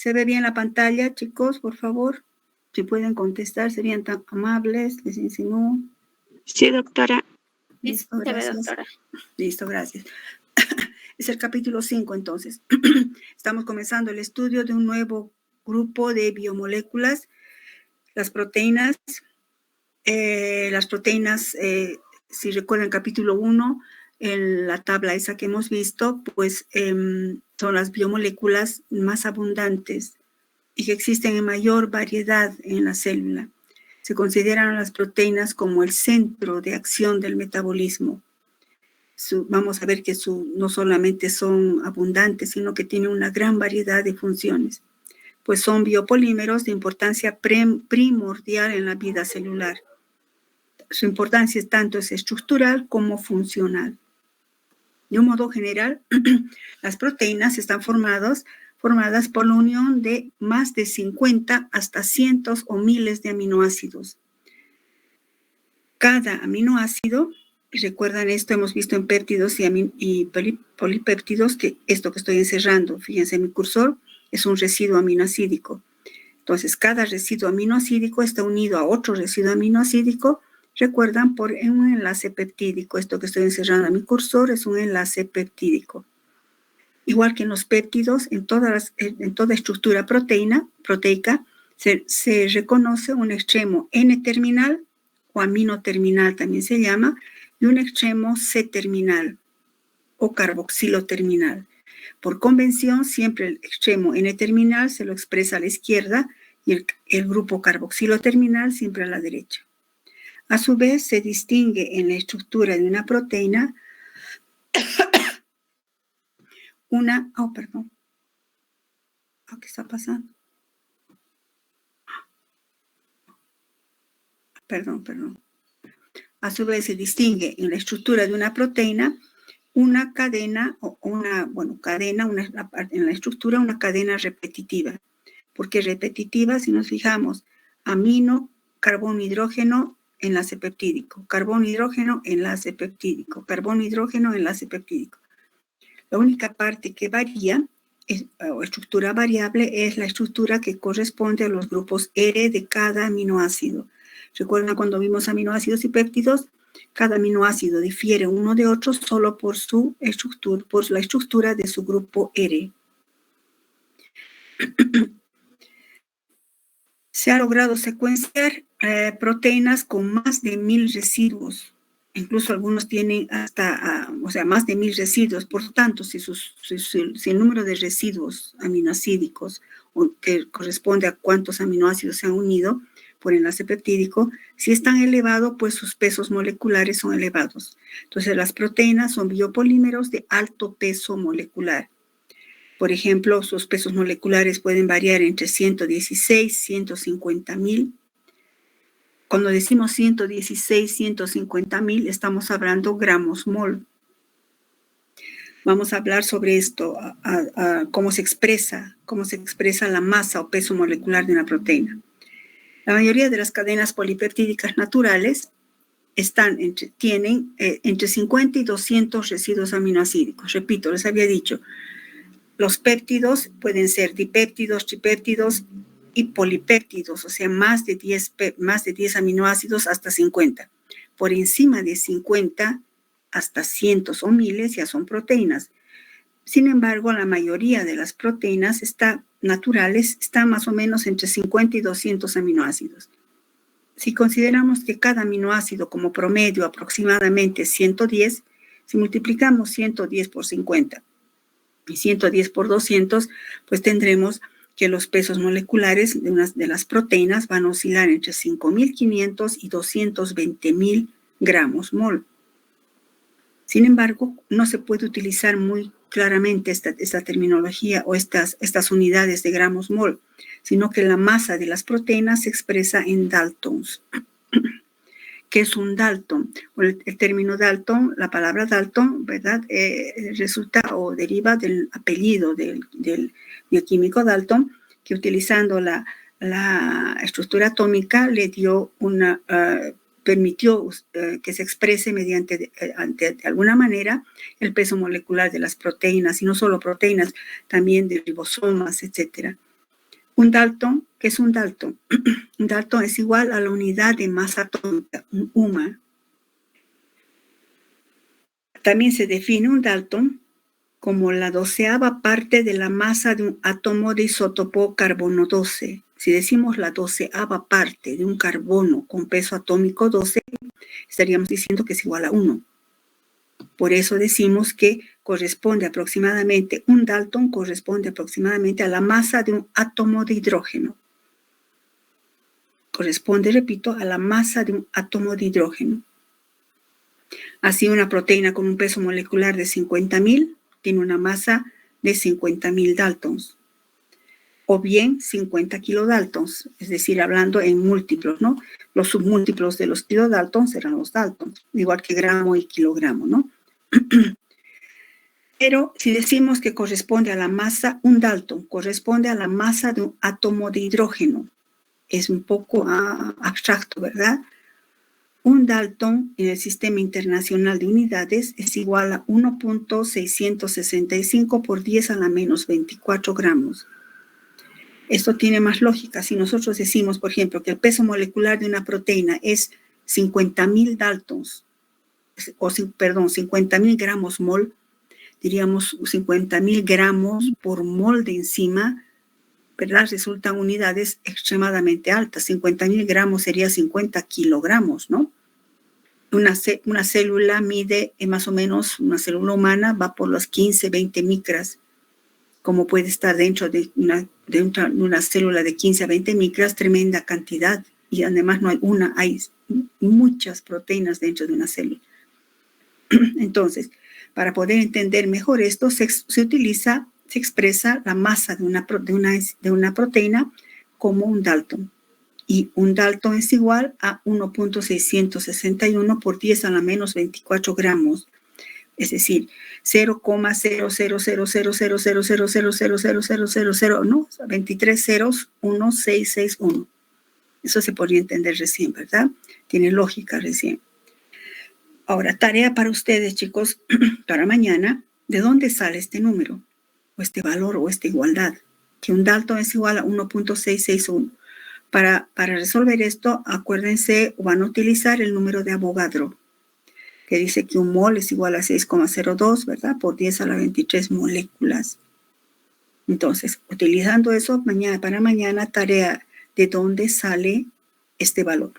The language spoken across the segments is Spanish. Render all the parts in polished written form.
¿Se ve bien la pantalla, chicos? Por favor, si pueden contestar, serían tan amables, les insinúo. Sí, doctora. Listo, gracias. Doctora. Listo, gracias. Es el capítulo 5, entonces. Estamos comenzando el estudio de un nuevo grupo de biomoléculas, las proteínas. Si recuerdan, capítulo 1, en la tabla esa que hemos visto, pues son las biomoléculas más abundantes y que existen en mayor variedad en la célula. Se consideran a las proteínas como el centro de acción del metabolismo. Vamos a ver que no solamente son abundantes, sino que tienen una gran variedad de funciones, pues son biopolímeros de importancia primordial en la vida celular. Su importancia tanto es estructural como funcional. De un modo general, las proteínas están formadas por la unión de más de 50 hasta cientos o miles de aminoácidos. Cada aminoácido, recuerdan esto, hemos visto en péptidos y polipéptidos, que esto que estoy encerrando, fíjense, mi cursor es un residuo aminoácidico. Entonces, cada residuo aminoácidico está unido a otro residuo aminoácidico, recuerdan, por un enlace peptídico. Esto que estoy encerrando a mi cursor es un enlace peptídico. Igual que en los péptidos, en toda estructura proteica, se reconoce un extremo N-terminal o aminoterminal también se llama, y un extremo C-terminal o carboxiloterminal. Por convención, siempre el extremo N-terminal se lo expresa a la izquierda y el grupo carboxiloterminal siempre a la derecha. A su vez, se distingue en la estructura de una proteína ¿qué está pasando? Perdón. A su vez, se distingue en la estructura de una proteína una cadena, en la estructura una cadena repetitiva. ¿Por qué repetitiva? Si nos fijamos, amino, carbono, hidrógeno, enlace peptídico, carbono, hidrógeno, enlace peptídico, carbono, hidrógeno, enlace peptídico. La única parte que varía, o estructura variable, es la estructura que corresponde a los grupos R de cada aminoácido. ¿Recuerdan cuando vimos aminoácidos y péptidos? Cada aminoácido difiere uno de otro solo por su estructura, por la estructura de su grupo R. Se ha logrado secuenciar proteínas con más de 1000 residuos. Incluso algunos tienen más de 1000 residuos. Por lo tanto, si el número de residuos aminoácidicos, que corresponde a cuántos aminoácidos se han unido por enlace peptídico, si es tan elevado, pues sus pesos moleculares son elevados. Entonces, las proteínas son biopolímeros de alto peso molecular. Por ejemplo, sus pesos moleculares pueden variar entre 116 y 150.000. Cuando decimos 116, 150.000, estamos hablando gramos mol. Vamos a hablar sobre esto, cómo se expresa la masa o peso molecular de una proteína. La mayoría de las cadenas polipeptídicas naturales tienen entre 50 y 200 residuos aminoácidos. Repito, les había dicho, los péptidos pueden ser dipéptidos, tripéptidos y polipéptidos, o sea, más de 10 aminoácidos hasta 50. Por encima de 50 hasta cientos o miles ya son proteínas. Sin embargo, la mayoría de las proteínas naturales están más o menos entre 50 y 200 aminoácidos. Si consideramos que cada aminoácido como promedio aproximadamente 110, si multiplicamos 110 por 50 y 110 por 200, pues tendremos que los pesos moleculares de las proteínas van a oscilar entre 5.500 y 220.000 gramos mol. Sin embargo, no se puede utilizar muy claramente esta terminología o estas unidades de gramos mol, sino que la masa de las proteínas se expresa en daltons. ¿Qué es un dalton? El término dalton, la palabra dalton, ¿verdad? Resulta o deriva del apellido del bioquímico Dalton, que utilizando la estructura atómica le dio permitió que se exprese de alguna manera el peso molecular de las proteínas, y no solo proteínas, también de ribosomas, etc. Un Dalton, ¿qué es un Dalton? Un Dalton es igual a la unidad de masa atómica, un UMA. También se define un Dalton como la 12ª parte de la masa de un átomo de isótopo carbono 12. Si decimos la 12ª parte de un carbono con peso atómico 12, estaríamos diciendo que es igual a 1. Por eso decimos que corresponde aproximadamente, un Dalton corresponde aproximadamente a la masa de un átomo de hidrógeno. Corresponde, repito, a la masa de un átomo de hidrógeno. Así, una proteína con un peso molecular de 50.000 tiene una masa de 50.000 Daltons. O bien 50 kilodaltons, es decir, hablando en múltiplos, ¿no? Los submúltiplos de los kilodaltons serán los Daltons, igual que gramo y kilogramo, ¿no? Pero si decimos que corresponde a la masa, un Dalton corresponde a la masa de un átomo de hidrógeno. Es un poco abstracto, ¿verdad? Un Dalton en el Sistema Internacional de Unidades es igual a 1.665 por 10 a la menos 24 gramos. Esto tiene más lógica. Si nosotros decimos, por ejemplo, que el peso molecular de una proteína es 50.000 Daltons, o 50.000 gramos mol, diríamos 50.000 gramos por mol de enzima, ¿verdad? Resultan unidades extremadamente altas. 50.000 gramos sería 50 kilogramos, ¿no? Una célula mide más o menos, una célula humana va por las 15, 20 micras, como puede estar dentro de una célula de 15 a 20 micras, tremenda cantidad. Y además no hay una, hay muchas proteínas dentro de una célula. Entonces, para poder entender mejor esto, se expresa la masa de una proteína como un Dalton. Y un Dalton es igual a 1.661 por 10 a la menos 24 gramos. Es decir, 0,0000000000000, ¿no? 23 ceros, 1661. Eso se podría entender recién, ¿verdad? Tiene lógica recién. Ahora, tarea para ustedes, chicos, para mañana. ¿De dónde sale este número? O este valor, o esta igualdad. Que un Dalton es igual a 1.661. Para resolver esto, acuérdense, van a utilizar el número de Avogadro, que dice que un mol es igual a 6,02, ¿verdad? Por 10 a la 23 moléculas. Entonces, utilizando eso, para mañana, tarea de dónde sale este valor.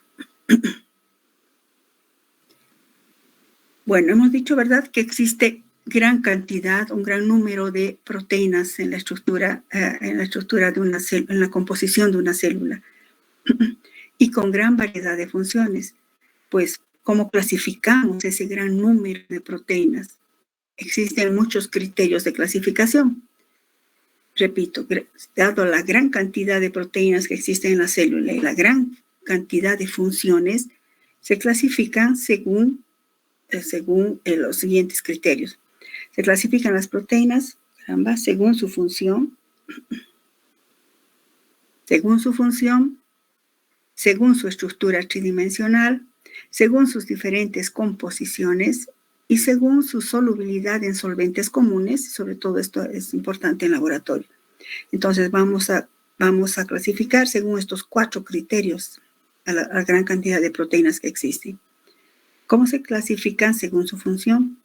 Bueno, hemos dicho, ¿verdad?, que existe gran cantidad, un gran número de proteínas en la estructura de una célula, en la composición de una célula, y con gran variedad de funciones. Pues, ¿cómo clasificamos ese gran número de proteínas? Existen muchos criterios de clasificación. Repito, dado la gran cantidad de proteínas que existen en la célula y la gran cantidad de funciones, se clasifican según los siguientes criterios. Se clasifican las proteínas, según su función, según su estructura tridimensional, según sus diferentes composiciones y según su solubilidad en solventes comunes. Sobre todo esto es importante en laboratorio. Entonces vamos a clasificar según estos 4 criterios a la gran cantidad de proteínas que existen. ¿Cómo se clasifican según su función?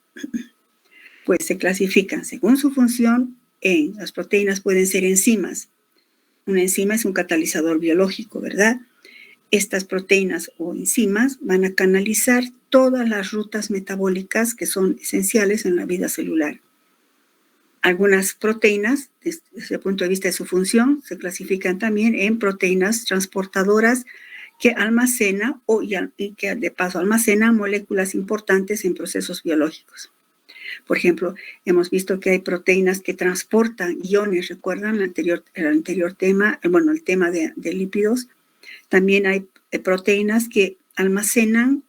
Pues se clasifican según su función las proteínas pueden ser enzimas. Una enzima es un catalizador biológico, ¿verdad? Estas proteínas o enzimas van a canalizar todas las rutas metabólicas que son esenciales en la vida celular. Algunas proteínas, desde el punto de vista de su función, se clasifican también en proteínas transportadoras que almacenan y que de paso almacenan moléculas importantes en procesos biológicos. Por ejemplo, hemos visto que hay proteínas que transportan iones. ¿Recuerdan el anterior tema? Bueno, el tema de lípidos. También hay proteínas que almacenan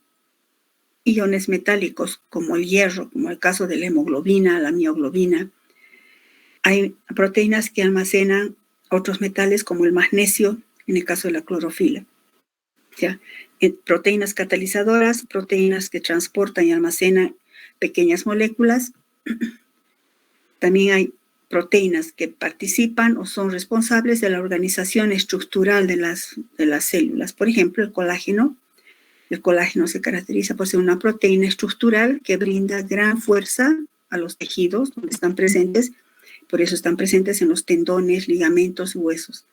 iones metálicos, como el hierro, como el caso de la hemoglobina, la mioglobina. Hay proteínas que almacenan otros metales, como el magnesio, en el caso de la clorofila. ¿Ya? Proteínas catalizadoras, proteínas que transportan y almacenan pequeñas moléculas. También hay proteínas que participan o son responsables de la organización estructural de las células. Por ejemplo, el colágeno. El colágeno se caracteriza por ser una proteína estructural que brinda gran fuerza a los tejidos donde están presentes. Por eso están presentes en los tendones, ligamentos y huesos.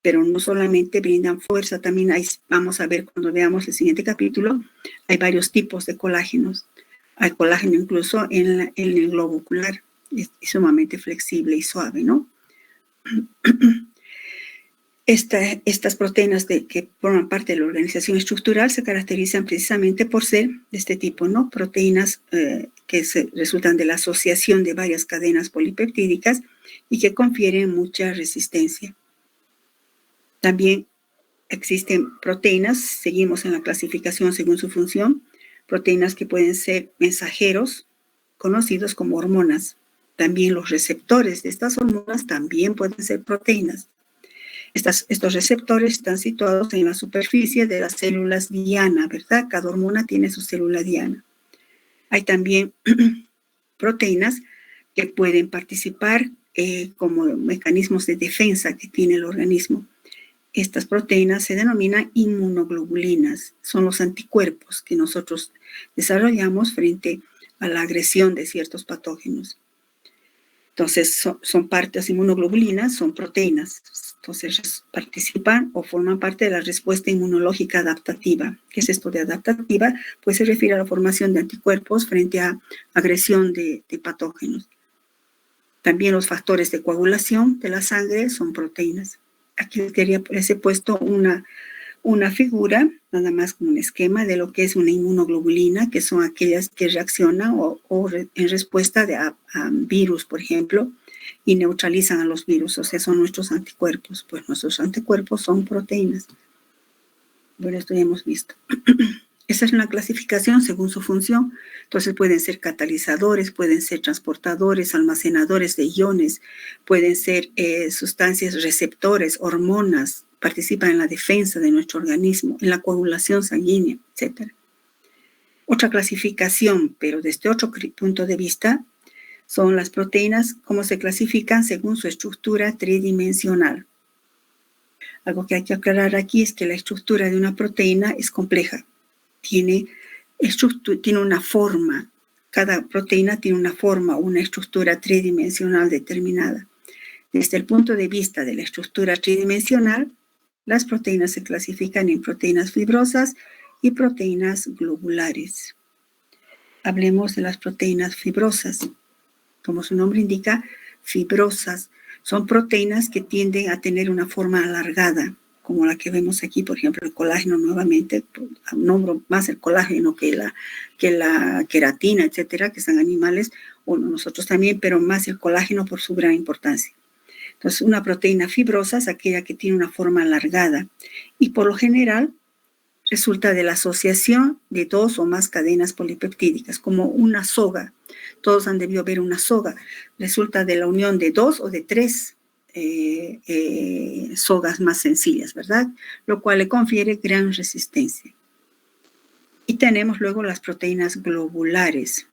Pero no solamente brindan fuerza, también vamos a ver cuando veamos el siguiente capítulo, hay varios tipos de colágenos. Hay colágeno incluso en el globo ocular, es sumamente flexible y suave, ¿no? Estas proteínas que forman parte de la organización estructural se caracterizan precisamente por ser de este tipo, ¿no? Proteínas que resultan de la asociación de varias cadenas polipeptídicas y que confieren mucha resistencia. También existen proteínas, seguimos en la clasificación según su función, proteínas que pueden ser mensajeros, conocidos como hormonas. También los receptores de estas hormonas también pueden ser proteínas. Estos receptores están situados en la superficie de las células diana, ¿verdad? Cada hormona tiene su célula diana. Hay también proteínas que pueden participar como mecanismos de defensa que tiene el organismo. Estas proteínas se denominan inmunoglobulinas. Son los anticuerpos que nosotros desarrollamos frente a la agresión de ciertos patógenos. Entonces, son partes inmunoglobulinas, son proteínas. Entonces, participan o forman parte de la respuesta inmunológica adaptativa. ¿Qué es esto de adaptativa? Pues se refiere a la formación de anticuerpos frente a agresión de patógenos. También los factores de coagulación de la sangre son proteínas. Aquí les he puesto una figura, nada más como un esquema de lo que es una inmunoglobulina, que son aquellas que reaccionan en respuesta a virus, por ejemplo, y neutralizan a los virus, o sea, son nuestros anticuerpos. Pues nuestros anticuerpos son proteínas. Bueno, esto ya hemos visto. Esa es una clasificación según su función. Entonces pueden ser catalizadores, pueden ser transportadores, almacenadores de iones, pueden ser sustancias receptores, hormonas, participan en la defensa de nuestro organismo, en la coagulación sanguínea, etc. Otra clasificación, pero desde otro punto de vista, son las proteínas, cómo se clasifican según su estructura tridimensional. Algo que hay que aclarar aquí es que la estructura de una proteína es compleja. Tiene una forma, cada proteína tiene una forma, una estructura tridimensional determinada. Desde el punto de vista de la estructura tridimensional, las proteínas se clasifican en proteínas fibrosas y proteínas globulares. Hablemos de las proteínas fibrosas. Como su nombre indica, fibrosas son proteínas que tienden a tener una forma alargada, como la que vemos aquí, por ejemplo, el colágeno nuevamente, nombro más el colágeno que la queratina, etcétera, que son animales, o nosotros también, pero más el colágeno por su gran importancia. Entonces, una proteína fibrosa es aquella que tiene una forma alargada y por lo general resulta de la asociación de dos o más cadenas polipeptídicas, como una soga. Todos han debido ver una soga. Resulta de la unión de dos o de tres sogas más sencillas, ¿verdad? Lo cual le confiere gran resistencia. Y tenemos luego las proteínas globulares.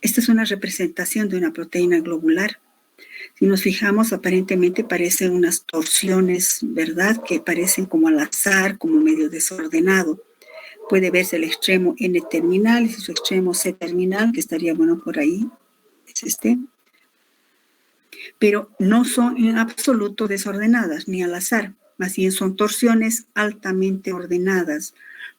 Esta es una representación de una proteína globular. Si nos fijamos, aparentemente parecen unas torsiones, ¿verdad? Que parecen como al azar, como medio desordenado. Puede verse el extremo N-terminal y su extremo C-terminal, que estaría bueno por ahí. Es este. Pero no son en absoluto desordenadas ni al azar. Más bien son torsiones altamente ordenadas.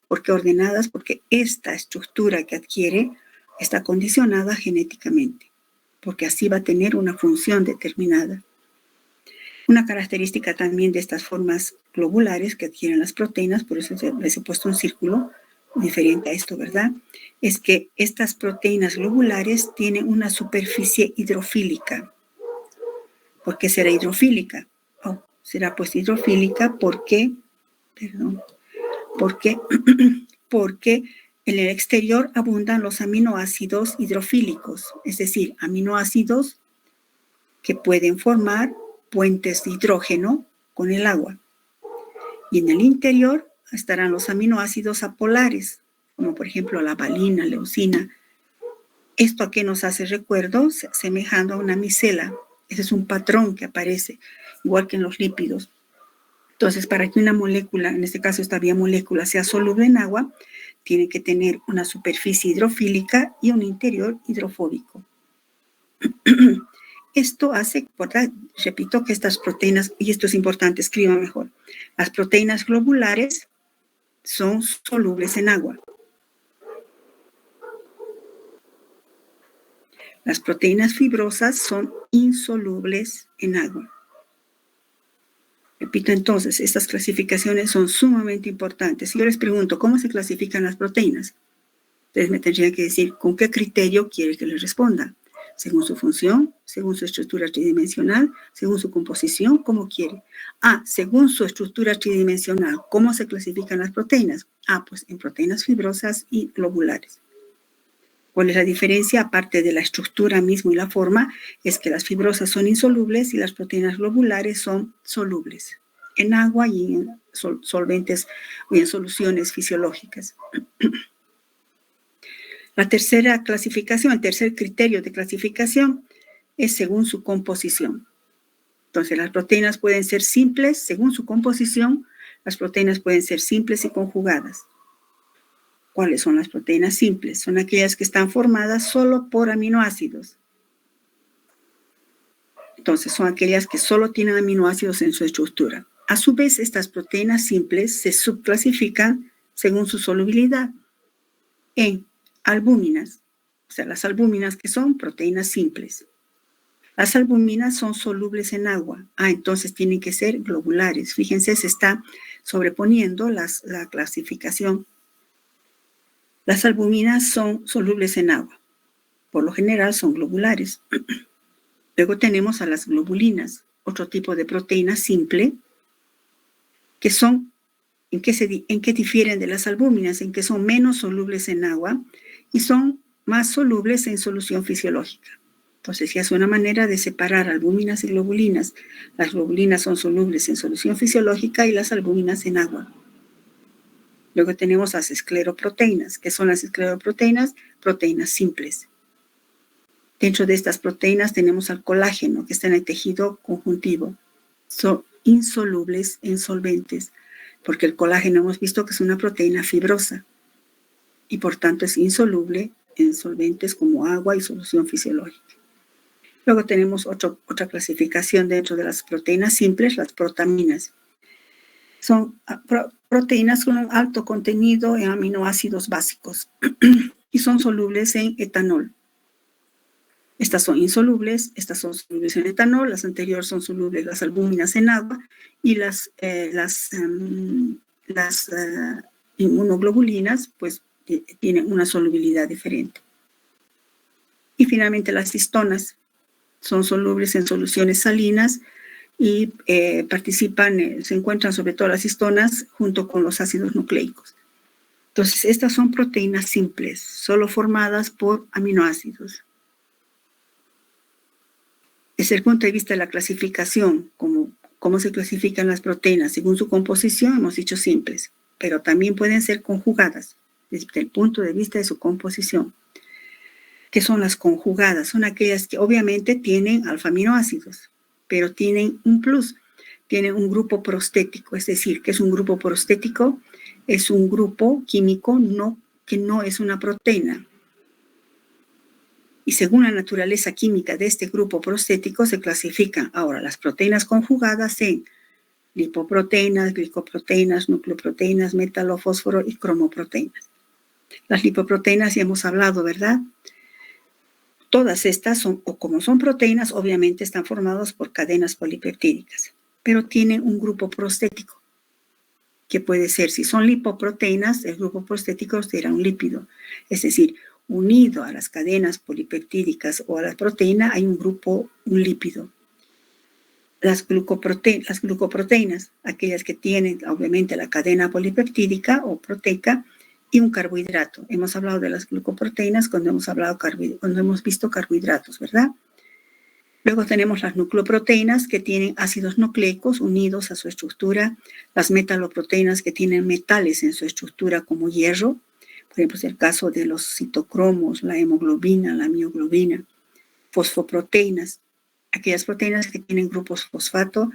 ¿Por qué ordenadas? Porque esta estructura que adquiere está condicionada genéticamente, porque así va a tener una función determinada. Una característica también de estas formas globulares que adquieren las proteínas, por eso les he puesto un círculo diferente a esto, ¿verdad? Es que estas proteínas globulares tienen una superficie hidrofílica. ¿Por qué será hidrofílica? Oh, será pues hidrofílica porque en el exterior abundan los aminoácidos hidrofílicos, es decir, aminoácidos que pueden formar puentes de hidrógeno con el agua. Y en el interior estarán los aminoácidos apolares, como por ejemplo la valina, leucina. ¿Esto a qué nos hace recuerdo? Semejando a una micela. Ese es un patrón que aparece, igual que en los lípidos. Entonces, para que una molécula, en este caso esta bimolécula, sea soluble en agua, tiene que tener una superficie hidrofílica y un interior hidrofóbico. Esto hace, repito, que estas proteínas, y esto es importante, escriba mejor, las proteínas globulares son solubles en agua. Las proteínas fibrosas son insolubles en agua. Repito entonces, estas clasificaciones son sumamente importantes. Si yo les pregunto, ¿cómo se clasifican las proteínas? Ustedes me tendrían que decir, ¿con qué criterio quiere que les responda? Según su función, según su estructura tridimensional, según su composición, ¿cómo quiere? Según su estructura tridimensional, ¿cómo se clasifican las proteínas? Pues en proteínas fibrosas y globulares. ¿Cuál es la diferencia? Aparte de la estructura misma y la forma, es que las fibrosas son insolubles y las proteínas globulares son solubles en agua y en solventes o en soluciones fisiológicas. La tercera clasificación, el tercer criterio de clasificación es según su composición. Entonces, las proteínas pueden ser simples según su composición, las proteínas pueden ser simples y conjugadas. ¿Cuáles son las proteínas simples? Son aquellas que están formadas solo por aminoácidos. Entonces, son aquellas que solo tienen aminoácidos en su estructura. A su vez, estas proteínas simples se subclasifican según su solubilidad en albúminas. O sea, las albúminas que son proteínas simples. Las albúminas son solubles en agua. Entonces tienen que ser globulares. Fíjense, se está sobreponiendo la clasificación. Las albuminas son solubles en agua. Por lo general son globulares. Luego tenemos a las globulinas, otro tipo de proteína simple, que son, ¿en qué difieren de las albúminas? En que son menos solubles en agua y son más solubles en solución fisiológica. Entonces ya es una manera de separar albúminas y globulinas. Las globulinas son solubles en solución fisiológica y las albúminas en agua. Luego tenemos las escleroproteínas. ¿Qué son las escleroproteínas? Proteínas simples. Dentro de estas proteínas tenemos al colágeno, que está en el tejido conjuntivo. Son insolubles en solventes, porque el colágeno hemos visto que es una proteína fibrosa y por tanto es insoluble en solventes como agua y solución fisiológica. Luego tenemos otra clasificación dentro de las proteínas simples, las protaminas. Son proteínas con un alto contenido en aminoácidos básicos y son solubles en etanol. Estas son insolubles, estas son solubles en etanol, las anteriores son solubles, las albúminas en agua y las inmunoglobulinas pues tienen una solubilidad diferente. Y finalmente las histonas son solubles en soluciones salinas y se encuentran sobre todo las histonas junto con los ácidos nucleicos. Entonces, estas son proteínas simples, solo formadas por aminoácidos. Desde el punto de vista de la clasificación, cómo se clasifican las proteínas según su composición, hemos dicho simples, pero también pueden ser conjugadas desde el punto de vista de su composición. ¿Qué son las conjugadas? Son aquellas que obviamente tienen alfa-aminoácidos, pero tienen un plus, tienen un grupo prostético, es decir, que es un grupo prostético, es un grupo químico que no es una proteína. Y según la naturaleza química de este grupo prostético se clasifican ahora las proteínas conjugadas en lipoproteínas, glicoproteínas, nucleoproteínas, metalo, fósforo y cromoproteínas. Las lipoproteínas ya hemos hablado, ¿verdad? Todas estas como son proteínas, obviamente están formadas por cadenas polipeptídicas, pero tienen un grupo prostético, que puede ser, si son lipoproteínas, el grupo prostético será un lípido, es decir, unido a las cadenas polipeptídicas o a la proteína hay un lípido. Las glucoproteínas, aquellas que tienen obviamente la cadena polipeptídica o proteica y un carbohidrato. Hemos hablado de las glucoproteínas cuando hemos visto carbohidratos, ¿verdad? Luego tenemos las nucleoproteínas que tienen ácidos nucleicos unidos a su estructura, las metaloproteínas que tienen metales en su estructura como hierro, Por ejemplo, es el caso de los citocromos, la hemoglobina, la mioglobina, fosfoproteínas, aquellas proteínas que tienen grupos fosfato,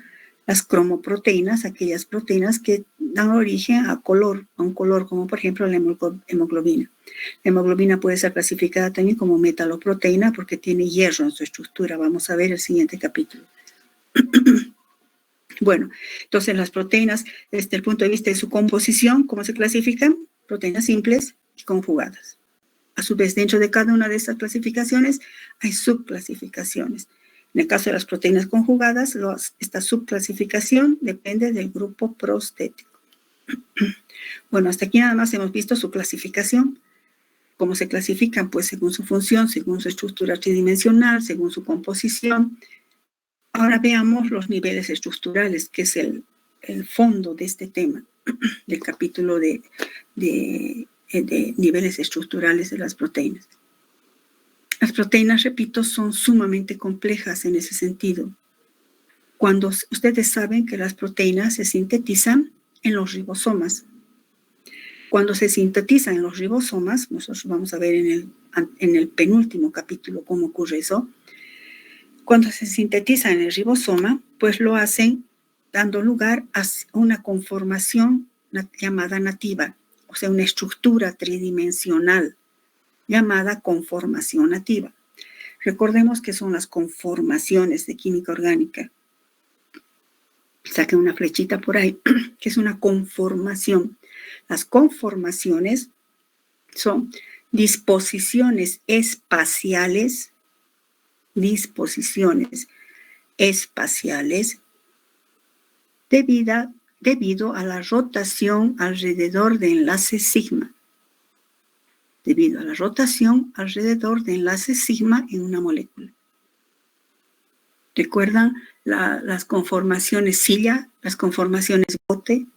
las cromoproteínas, aquellas proteínas que dan origen a un color, como por ejemplo la hemoglobina. La hemoglobina puede ser clasificada también como metaloproteína porque tiene hierro en su estructura. Vamos a ver el siguiente capítulo. Bueno, entonces las proteínas, desde el punto de vista de su composición, ¿cómo se clasifican? Proteínas simples y conjugadas. A su vez, dentro de cada una de estas clasificaciones hay subclasificaciones. En el caso de las proteínas conjugadas, esta subclasificación depende del grupo prostético. Bueno, hasta aquí nada más hemos visto su clasificación. ¿Cómo se clasifican? Pues según su función, según su estructura tridimensional, según su composición. Ahora veamos los niveles estructurales, que es el fondo de este tema, del capítulo de niveles estructurales de las proteínas. Las proteínas, repito, son sumamente complejas en ese sentido. Cuando ustedes saben que las proteínas se sintetizan en los ribosomas. Cuando se sintetizan en los ribosomas, nosotros vamos a ver en el penúltimo capítulo cómo ocurre eso. Cuando se sintetiza en el ribosoma, pues lo hacen dando lugar a una conformación llamada nativa, o sea, una estructura tridimensional llamada conformación nativa. Recordemos que son las conformaciones de química orgánica. Saquen una flechita por ahí, que es una conformación. Las conformaciones son disposiciones espaciales debido a la rotación alrededor de enlace sigma. Debido a la rotación alrededor de enlace sigma en una molécula. ¿Recuerdan las conformaciones silla, las conformaciones bote,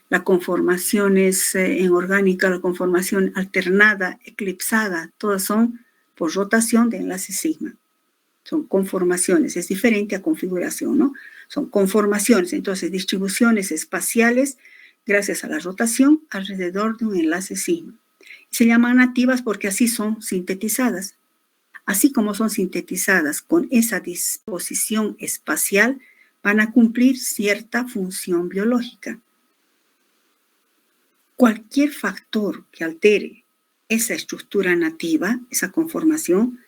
las conformaciones en orgánica, la conformación alternada, eclipsada? Todas son por rotación de enlace sigma. Son conformaciones, es diferente a configuración, ¿no? Son conformaciones, entonces distribuciones espaciales gracias a la rotación alrededor de un enlace sigma. Se llaman nativas porque así son sintetizadas. Así como son sintetizadas con esa disposición espacial, van a cumplir cierta función biológica. Cualquier factor que altere esa estructura nativa, esa conformación,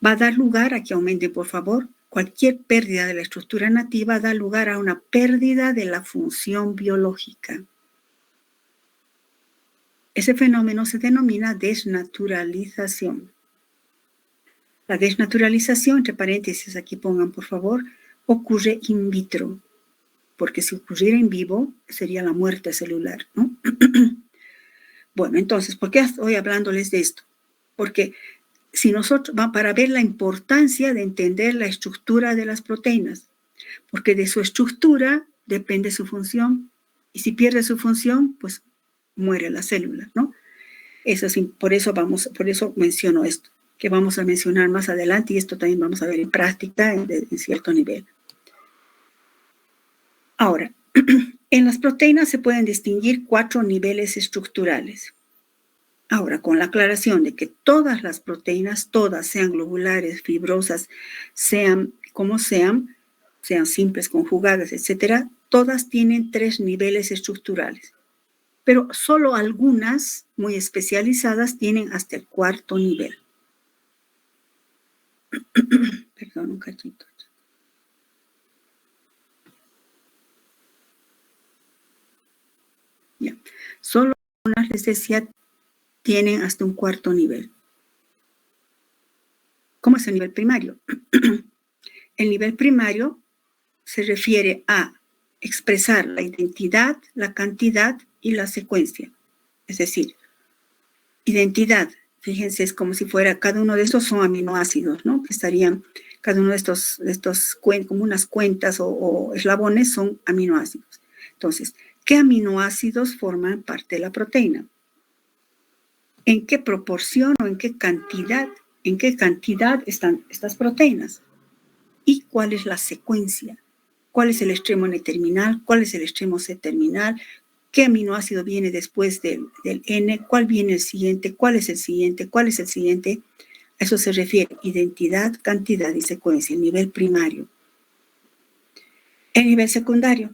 va a dar lugar a que aumente, por favor. Cualquier pérdida de la estructura nativa da lugar a una pérdida de la función biológica. Ese fenómeno se denomina desnaturalización. La desnaturalización, entre paréntesis aquí pongan por favor, ocurre in vitro, porque si ocurriera en vivo sería la muerte celular, ¿no? Bueno, entonces, ¿por qué estoy hablándoles de esto? Porque si nosotros, para ver la importancia de entender la estructura de las proteínas, porque de su estructura depende su función, y si pierde su función, pues muere la célula, ¿no? Por eso menciono esto, que vamos a mencionar más adelante, y esto también vamos a ver en práctica en cierto nivel. Ahora, en las proteínas se pueden distinguir 4 niveles estructurales. Ahora, con la aclaración de que todas las proteínas, todas, sean globulares, fibrosas, sean como sean simples, conjugadas, etcétera, todas tienen 3 niveles estructurales. Pero solo algunas, muy especializadas, tienen hasta el 4º nivel. Perdón, un cachito. Ya. Solo algunas, les decía, tienen hasta un 4º nivel. ¿Cómo es el nivel primario? El nivel primario se refiere a expresar la identidad, la cantidad y la secuencia. Es decir, identidad, fíjense, es como si fuera, cada uno de estos son aminoácidos, ¿no? Que estarían, cada uno de estos como unas cuentas o eslabones son aminoácidos. Entonces, ¿qué aminoácidos forman parte de la proteína? ¿En qué proporción o en qué cantidad están estas proteínas? ¿Y cuál es la secuencia? ¿Cuál es el extremo N-terminal? ¿Cuál es el extremo C-terminal? qué aminoácido viene después del N, cuál viene el siguiente, cuál es el siguiente, cuál es el siguiente. A eso se refiere identidad, cantidad y secuencia, el nivel primario. El nivel secundario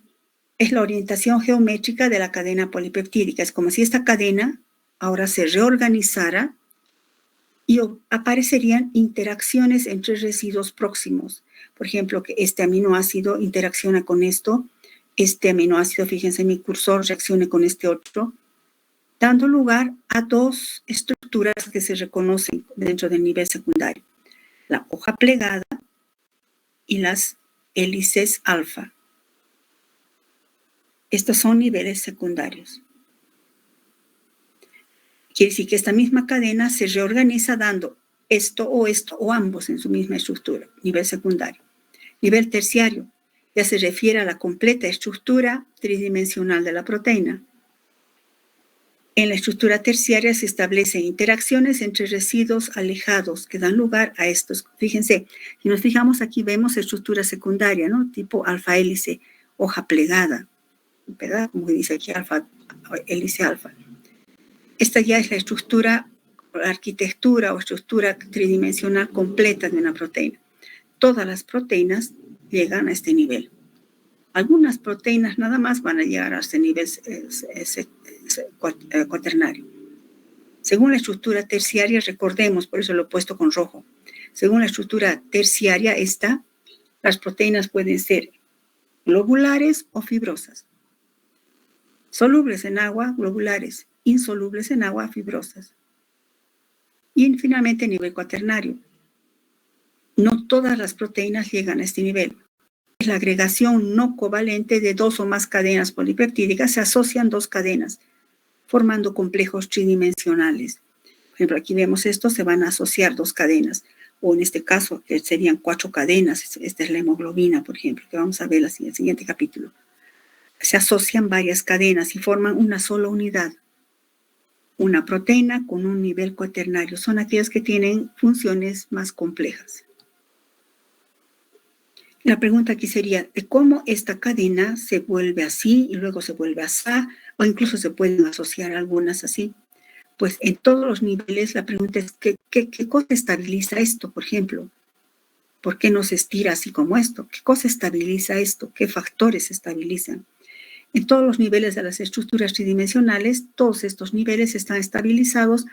es la orientación geométrica de la cadena polipeptídica. Es como si esta cadena ahora se reorganizara y aparecerían interacciones entre residuos próximos. Por ejemplo, que este aminoácido interacciona con esto, este aminoácido, fíjense, mi cursor reaccione con este otro, dando lugar a dos estructuras que se reconocen dentro del nivel secundario: la hoja plegada y las hélices alfa. Estos son niveles secundarios. Quiere decir que esta misma cadena se reorganiza dando esto o ambos en su misma estructura, nivel secundario. Nivel terciario ya se refiere a la completa estructura tridimensional de la proteína. En la estructura terciaria se establecen interacciones entre residuos alejados que dan lugar a estos. Fíjense, si nos fijamos aquí vemos estructura secundaria, ¿no? Tipo alfa hélice, hoja plegada, ¿verdad? Como dice aquí alfa, hélice alfa. Esta ya es la estructura, la arquitectura o estructura tridimensional completa de una proteína. Todas las proteínas llegan a este nivel. Algunas proteínas nada más van a llegar a este nivel cuaternario. Según la estructura terciaria, recordemos, por eso lo he puesto con rojo. Según la estructura terciaria, las proteínas pueden ser globulares o fibrosas. Solubles en agua, globulares. Insolubles en agua, fibrosas. Y finalmente, nivel cuaternario. No todas las proteínas llegan a este nivel. Es la agregación no covalente de dos o más cadenas polipeptídicas. Se asocian dos cadenas, formando complejos tridimensionales. Por ejemplo, aquí vemos esto, se van a asociar dos cadenas, o en este caso, que serían 4 cadenas. Esta es la hemoglobina, por ejemplo, que vamos a ver en el siguiente capítulo. Se asocian varias cadenas y forman una sola unidad. Una proteína con un nivel cuaternario. Son aquellas que tienen funciones más complejas. La pregunta aquí sería, ¿de cómo esta cadena se vuelve así y luego se vuelve así? O incluso se pueden asociar algunas así. Pues en todos los niveles la pregunta es, ¿qué cosa estabiliza esto, por ejemplo? ¿Por qué no se estira así como esto? ¿Qué cosa estabiliza esto? ¿Qué factores estabilizan? En todos los niveles de las estructuras tridimensionales, todos estos niveles están estabilizados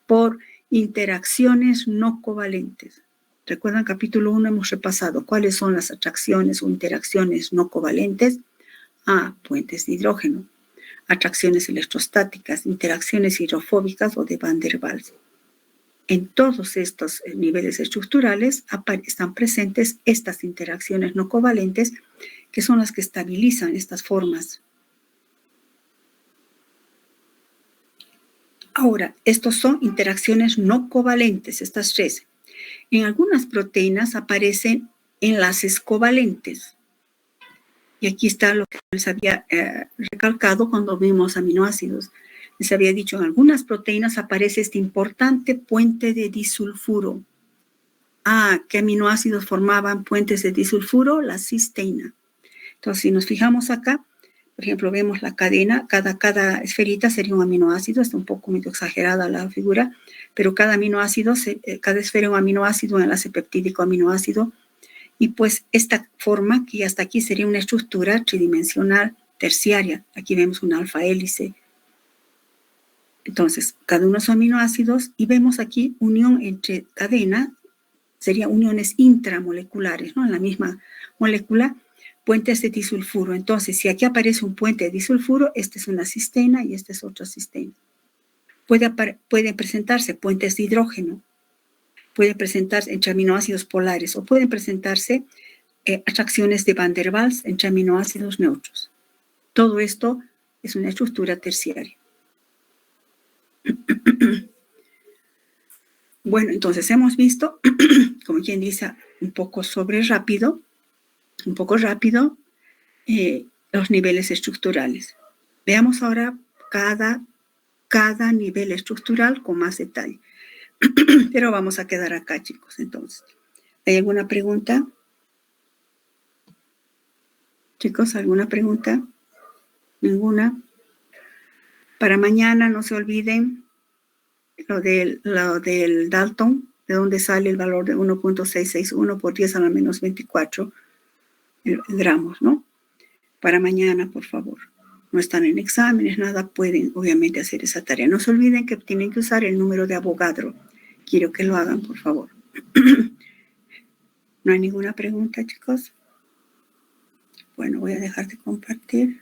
por interacciones no covalentes. Recuerdan, capítulo 1 hemos repasado cuáles son las atracciones o interacciones no covalentes. Puentes de hidrógeno, atracciones electrostáticas, interacciones hidrofóbicas o de Van der Waals. En todos estos niveles estructurales están presentes estas interacciones no covalentes, que son las que estabilizan estas formas. Ahora, estos son interacciones no covalentes, estas tres. En algunas proteínas aparecen enlaces covalentes. Y aquí está lo que les había recalcado cuando vimos aminoácidos. Les había dicho, en algunas proteínas aparece este importante puente de disulfuro. ¿Qué aminoácidos formaban puentes de disulfuro? La cisteína. Entonces, si nos fijamos acá, por ejemplo, vemos la cadena, cada esferita sería un aminoácido, está un poco medio exagerada la figura, pero cada aminoácido, cada esfera es un aminoácido, un enlace peptídico aminoácido, y pues esta forma, que hasta aquí sería una estructura tridimensional terciaria. Aquí vemos una alfa hélice. Entonces, cada uno son aminoácidos y vemos aquí unión entre cadena, serían uniones intramoleculares, ¿no? En la misma molécula, puentes de disulfuro. Entonces, si aquí aparece un puente de disulfuro, esta es una cisteína y esta es otra cisteína. Pueden presentarse puentes de hidrógeno, pueden presentarse entre aminoácidos polares o pueden presentarse atracciones de Van der Waals entre aminoácidos neutros. Todo esto es una estructura terciaria. Bueno, entonces hemos visto, como quien dice, un poco rápido, los niveles estructurales. Veamos ahora cada nivel estructural con más detalle. Pero vamos a quedar acá, chicos, entonces. ¿Hay alguna pregunta? Chicos, ¿alguna pregunta? ¿Ninguna? Para mañana no se olviden lo del Dalton, de donde sale el valor de 1.661 por 10 a la menos 24 gramos, ¿no? Para mañana, por favor. No están en exámenes, nada, pueden obviamente hacer esa tarea. No se olviden que tienen que usar el número de Avogadro. Quiero que lo hagan, por favor. ¿No hay ninguna pregunta, chicos? Bueno, voy a dejar de compartir.